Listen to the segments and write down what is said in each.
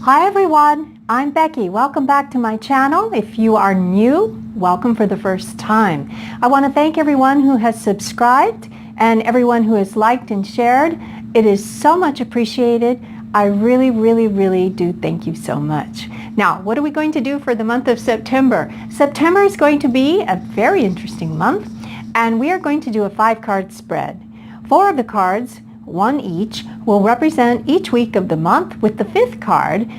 Hi everyone, I'm Becky. Welcome back to my channel. If you are new, welcome for the first time. I want to thank everyone who has subscribed and everyone who has liked and shared. It is so much appreciated. I really do thank you so much. Now, what are we going to do for the month of September? September is going to be a very interesting month, and we are going to do a 5-card spread. 4 of the cards, one each, will represent each week of the month, with the 5th card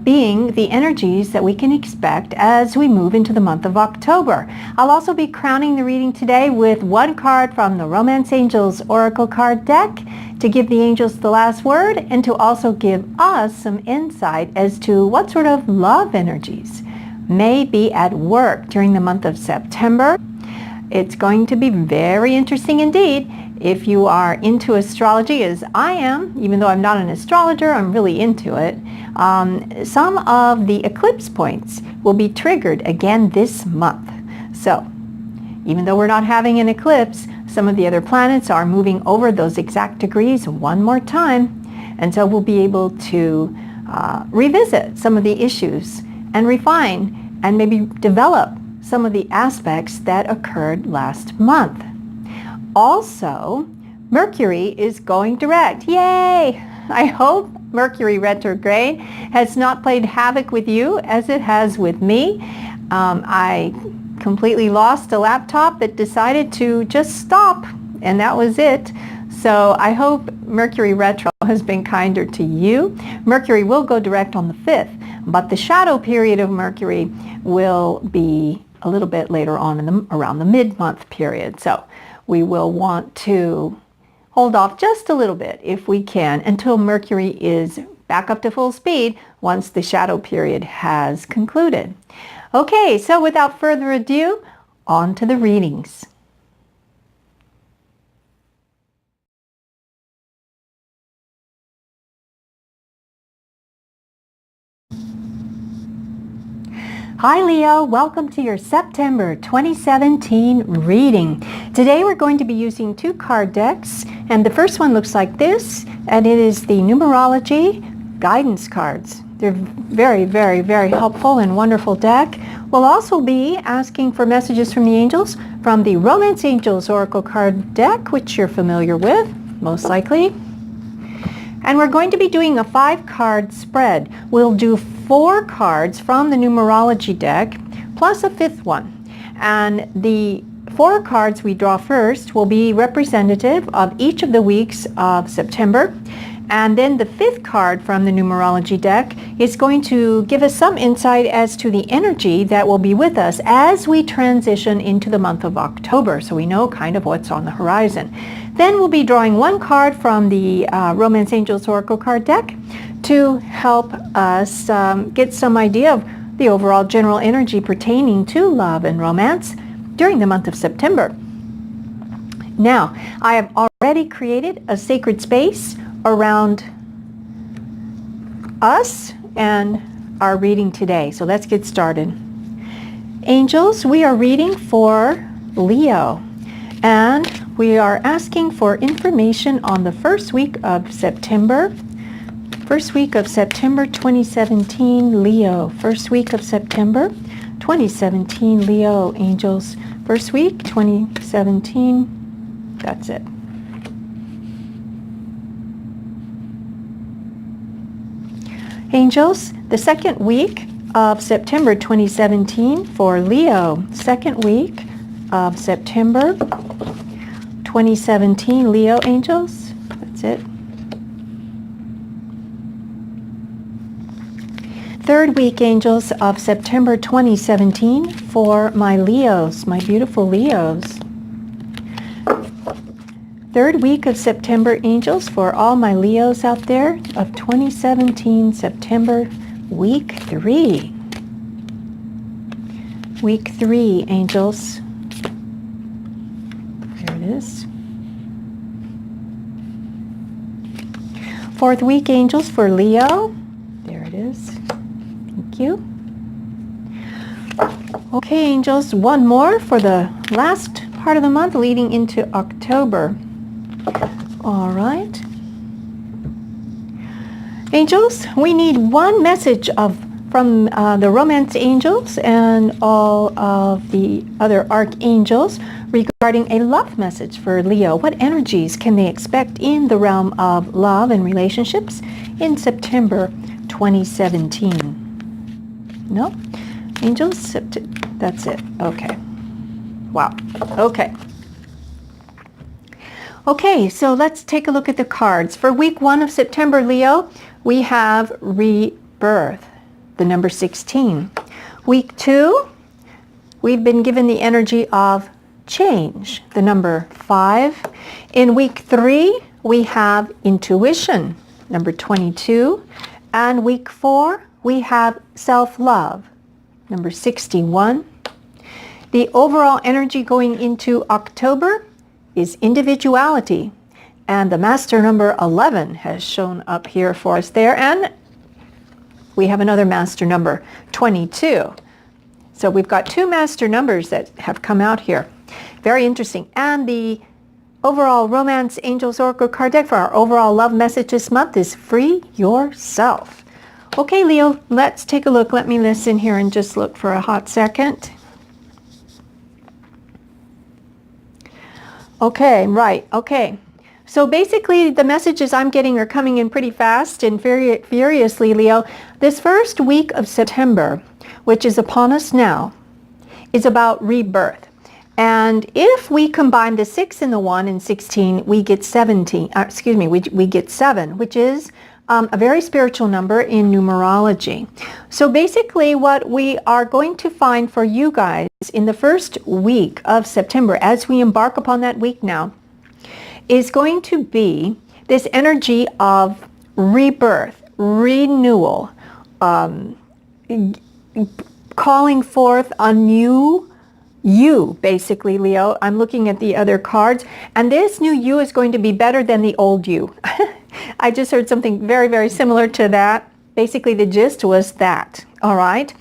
being the energies that we can expect as we move into the month of October. I'll also be crowning the reading today with 1 card from the Romance Angels Oracle card deck to give the angels the last word and to also give us some insight as to what sort of love energies may be at work during the month of September. It's going to be very interesting indeed. If you are into astrology, as I am, even though I'm not an astrologer, I'm really into it, some of the eclipse points will be triggered again this month. So, even though we're not having an eclipse, some of the other planets are moving over those exact degrees one more time, and so we'll be able to revisit some of the issues and refine and maybe develop some of the aspects that occurred last month. Also, Mercury is going direct. Yay! I hope Mercury retrograde has not played havoc with you as it has with me. I completely lost a laptop that decided to just stop, and that was it. So I hope Mercury retro has been kinder to you. Mercury will go direct on the 5th, but the shadow period of Mercury will be a little bit later on around the mid-month period. So we will want to hold off just a little bit if we can until Mercury is back up to full speed once the shadow period has concluded. Okay, so without further ado, on to the readings. Hi Leo, welcome to your September 2017 reading. Today we're going to be using 2 card decks, and the first one looks like this, and it is the Numerology guidance cards. They're very helpful and wonderful deck. We'll also be asking for messages from the angels from the Romance Angels Oracle card deck, which you're familiar with, most likely. And we're going to be doing a 5-card spread. We'll do 4 cards from the Numerology deck, plus a 5th one. And the 4 cards we draw first will be representative of each of the weeks of September. And then the 5th card from the Numerology deck is going to give us some insight as to the energy that will be with us as we transition into the month of October, so we know kind of what's on the horizon. Then we'll be drawing 1 card from the Romance Angels Oracle card deck to help us get some idea of the overall general energy pertaining to love and romance during the month of September. Now, I have already created a sacred space around us and our reading today. So let's get started. Angels, we are reading for Leo, and we are asking for information on the first week of September. First week of September 2017, Leo. First week of September 2017, Leo, angels. First week 2017, that's it. Angels, the second week of September 2017 for Leo. Second week of September 2017, Leo, angels. That's it. Third week, angels, of September 2017 for my Leos, my beautiful Leos. Third week of September, angels, for all my Leos out there of 2017, September, week 3. Week 3, angels. There it is. Fourth week, angels, for Leo. There it is. Thank you. Okay, angels, 1 more for the last part of the month leading into October. All right. Angels, we need one message from the romance angels and all of the other archangels regarding a love message for Leo. What energies can they expect in the realm of love and relationships in September 2017? No? Angels? That's it. Okay. Wow. Okay. Okay, so let's take a look at the cards. For week 1 of September, Leo, we have rebirth, the number 16. Week 2, we've been given the energy of change, the number 5. In week 3, we have intuition, number 22. And week 4, we have self-love, number 61. The overall energy going into October is individuality, and the master number 11 has shown up here for us there, and we have another master number 22. So we've got 2 master numbers that have come out here. Very interesting. And the overall Romance Angels Oracle card deck for our overall love message this month is free yourself. Okay, Leo, let's take a look. Let me listen here and just look for a hot second. Okay, right, okay. So basically the messages I'm getting are coming in pretty fast and furiously, Leo. This first week of September, which is upon us now, is about rebirth. And if we combine the 6 and the 1 and 16, we get 17, we get 7, which is a very spiritual number in numerology. So basically what we are going to find for you guys in the first week of September, as we embark upon that week now, is going to be this energy of rebirth, renewal, calling forth a new you, basically, Leo. I'm looking at the other cards, and this new you is going to be better than the old you. I just heard something very, very similar to that. Basically, the gist was that, all right?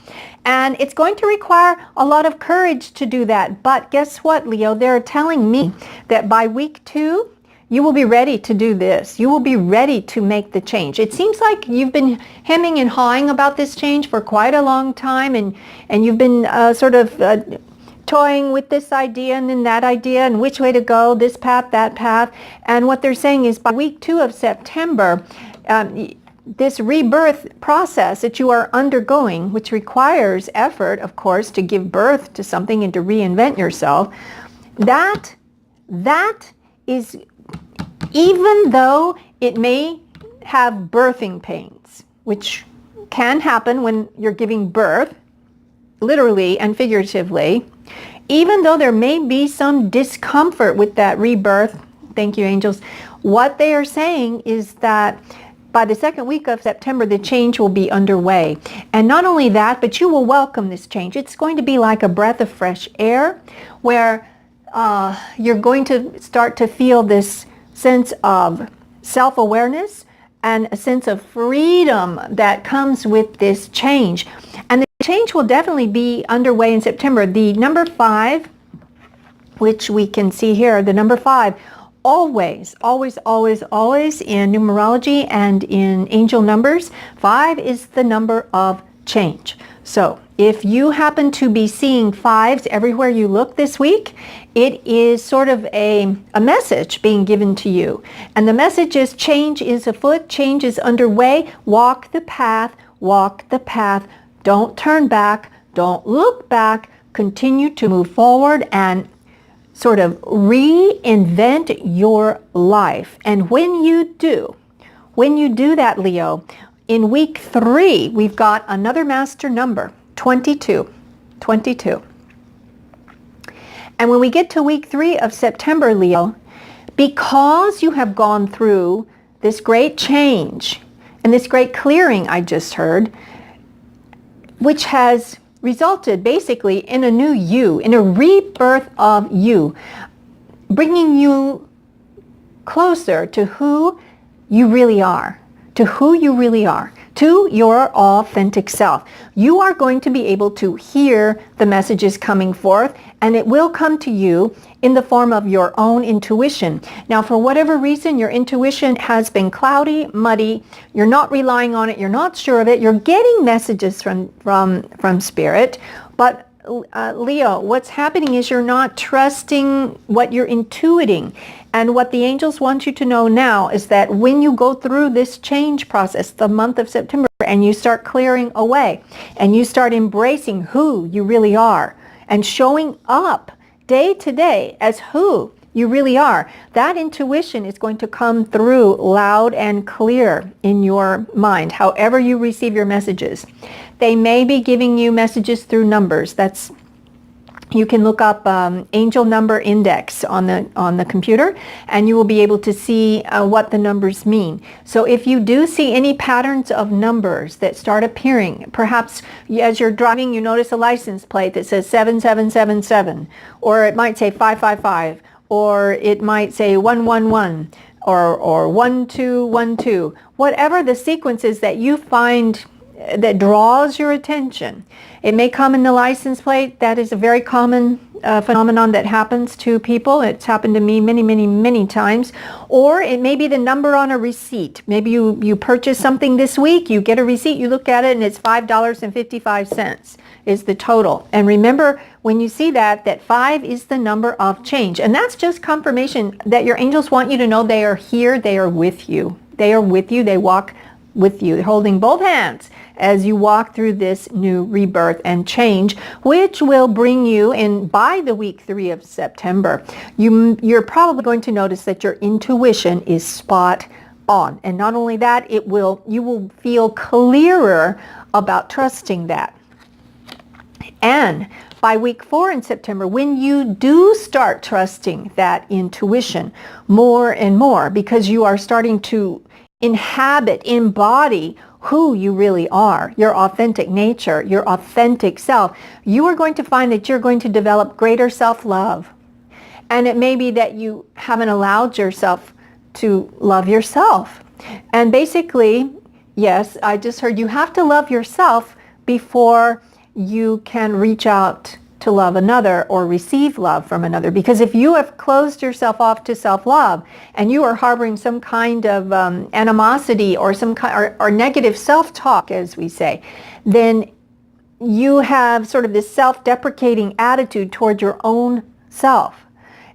And it's going to require a lot of courage to do that. But guess what, Leo? They're telling me that by week 2, you will be ready to do this. You will be ready to make the change. It seems like you've been hemming and hawing about this change for quite a long time, and you've been toying with this idea and then that idea and which way to go, this path, that path. And what they're saying is by week 2 of September, this rebirth process that you are undergoing, which requires effort, of course, to give birth to something and to reinvent yourself, that is, even though it may have birthing pains, which can happen when you're giving birth, literally and figuratively, even though there may be some discomfort with that rebirth, thank you, angels, what they are saying is that by the second week of September, the change will be underway. And not only that, but you will welcome this change. It's going to be like a breath of fresh air where you're going to start to feel this sense of self-awareness and a sense of freedom that comes with this change. And the change will definitely be underway in September. The number 5, which we can see here, the number 5, always, always, always, always in numerology and in angel numbers, 5 is the number of change. So if you happen to be seeing 5s everywhere you look this week, it is sort of a message being given to you. And the message is change is afoot, change is underway, walk the path, don't turn back, don't look back, continue to move forward and sort of reinvent your life. And when you do that, Leo, in week 3, we've got another master number, 22. And when we get to week 3 of September, Leo, because you have gone through this great change and this great clearing I just heard, which has resulted basically in a new you, in a rebirth of you, bringing you closer to who you really are, to to your authentic self. You are going to be able to hear the messages coming forth, and it will come to you in the form of your own intuition. Now, for whatever reason, your intuition has been cloudy, muddy, you're not relying on it, you're not sure of it, you're getting messages from Spirit, but Leo, what's happening is you're not trusting what you're intuiting. And what the angels want you to know now is that when you go through this change process, the month of September, and you start clearing away, and you start embracing who you really are, and showing up day to day as who you really are, that intuition is going to come through loud and clear in your mind, however you receive your messages. They may be giving you messages through numbers. You can look up angel number index on the computer, and you will be able to see what the numbers mean. So if you do see any patterns of numbers that start appearing, perhaps as you're driving, you notice a license plate that says 7777, or it might say 555, or it might say 111, or 1212, whatever the sequence is that you find that draws your attention. It may come in the license plate. That is a very common phenomenon that happens to people. It's happened to me many, many, many times. Or it may be the number on a receipt. Maybe you purchase something this week, you get a receipt, you look at it, and it's $5.55 is the total. And remember, when you see that 5 is the number of change. And that's just confirmation that your angels want you to know they are here, they are with you. They are with you, they walk with you, holding both hands as you walk through this new rebirth and change, which will bring you in by the week 3 of September. You're probably going to notice that your intuition is spot on. And not only that, you will feel clearer about trusting that. And by week 4 in September, when you do start trusting that intuition more and more, because you are starting to embody who you really are, your authentic nature, your authentic self, you are going to find that you're going to develop greater self-love. And it may be that you haven't allowed yourself to love yourself. And basically, yes, I just heard you have to love yourself before you can reach out to love another or receive love from another. Because if you have closed yourself off to self-love and you are harboring some kind of animosity or or negative self-talk, as we say, then you have sort of this self-deprecating attitude toward your own self.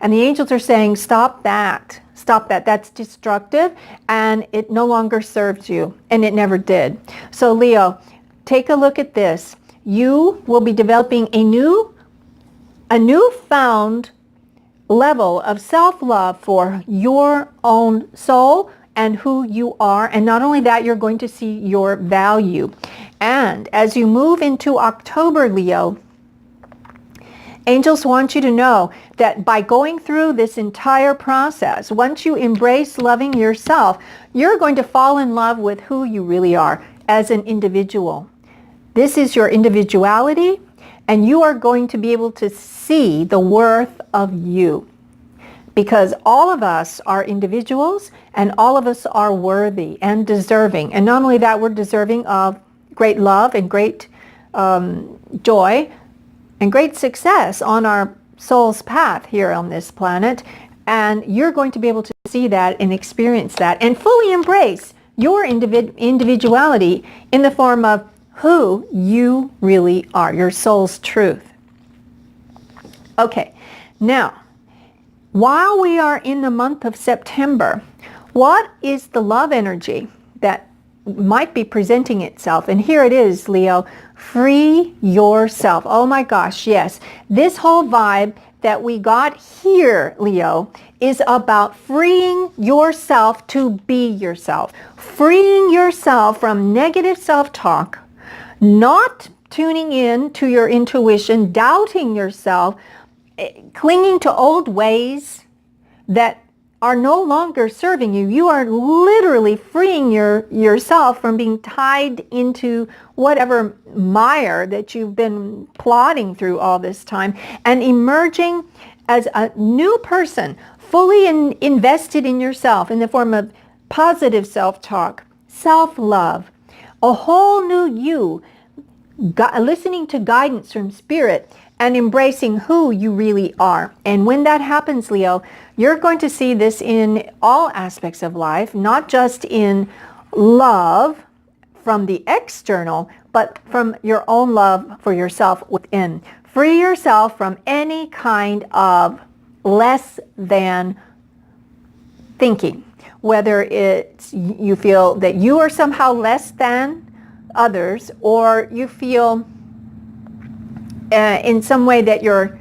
And the angels are saying, stop that. Stop that. That's destructive, and it no longer serves you, and it never did. So Leo, take a look at this. You will be developing a newfound level of self-love for your own soul and who you are. And not only that, you're going to see your value. And as you move into October, Leo, angels want you to know that by going through this entire process, once you embrace loving yourself, you're going to fall in love with who you really are as an individual. This is your individuality, and you are going to be able to see the worth of you. Because all of us are individuals, and all of us are worthy and deserving. And not only that, we're deserving of great love and great joy and great success on our soul's path here on this planet. And you're going to be able to see that and experience that and fully embrace your individuality in the form of who you really are, your soul's truth. Okay, now, while we are in the month of September, what is the love energy that might be presenting itself? And here it is, Leo. Free yourself. Oh my gosh, yes. This whole vibe that we got here, Leo, is about freeing yourself to be yourself. Freeing yourself from negative self-talk, not tuning in to your intuition, doubting yourself, clinging to old ways that are no longer serving you. You are literally freeing yourself from being tied into whatever mire that you've been plodding through all this time, and emerging as a new person, fully invested in yourself in the form of positive self-talk, self-love, a whole new you, listening to guidance from Spirit and embracing who you really are. And when that happens, Leo, you're going to see this in all aspects of life, not just in love from the external, but from your own love for yourself within. Free yourself from any kind of less than thinking, whether it's you feel that you are somehow less than others, or you feel in some way that you're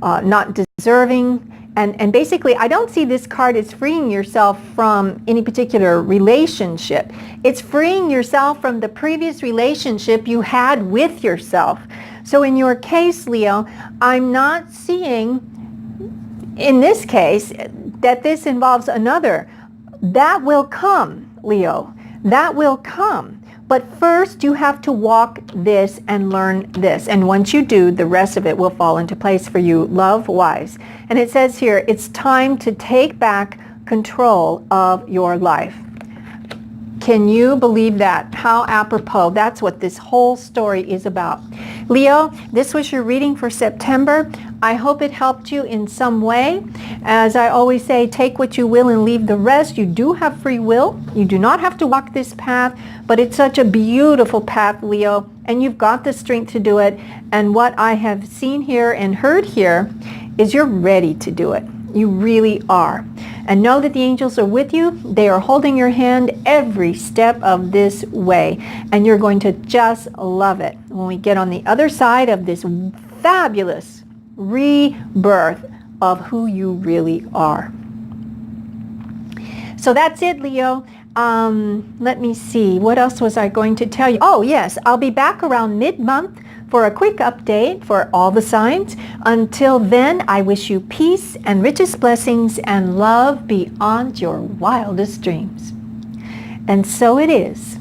not deserving. And basically, I don't see this card as freeing yourself from any particular relationship. It's freeing yourself from the previous relationship you had with yourself. So in your case, Leo, I'm not seeing, in this case, that this involves another. That will come, Leo. That will come. But first, you have to walk this and learn this. And once you do, the rest of it will fall into place for you love-wise. And it says here, it's time to take back control of your life. Can you believe that? How apropos. That's what this whole story is about. Leo, this was your reading for September. I hope it helped you in some way. As I always say, take what you will and leave the rest. You do have free will. You do not have to walk this path, but it's such a beautiful path, Leo, and you've got the strength to do it. And what I have seen here and heard here is you're ready to do it. You really are. And know that the angels are with you. They are holding your hand every step of this way. And you're going to just love it when we get on the other side of this fabulous rebirth of who you really are. So that's it, Leo. Let me see. What else was I going to tell you? Oh, yes. I'll be back around mid-month for a quick update for all the signs. Until then, I wish you peace and richest blessings and love beyond your wildest dreams. And so it is.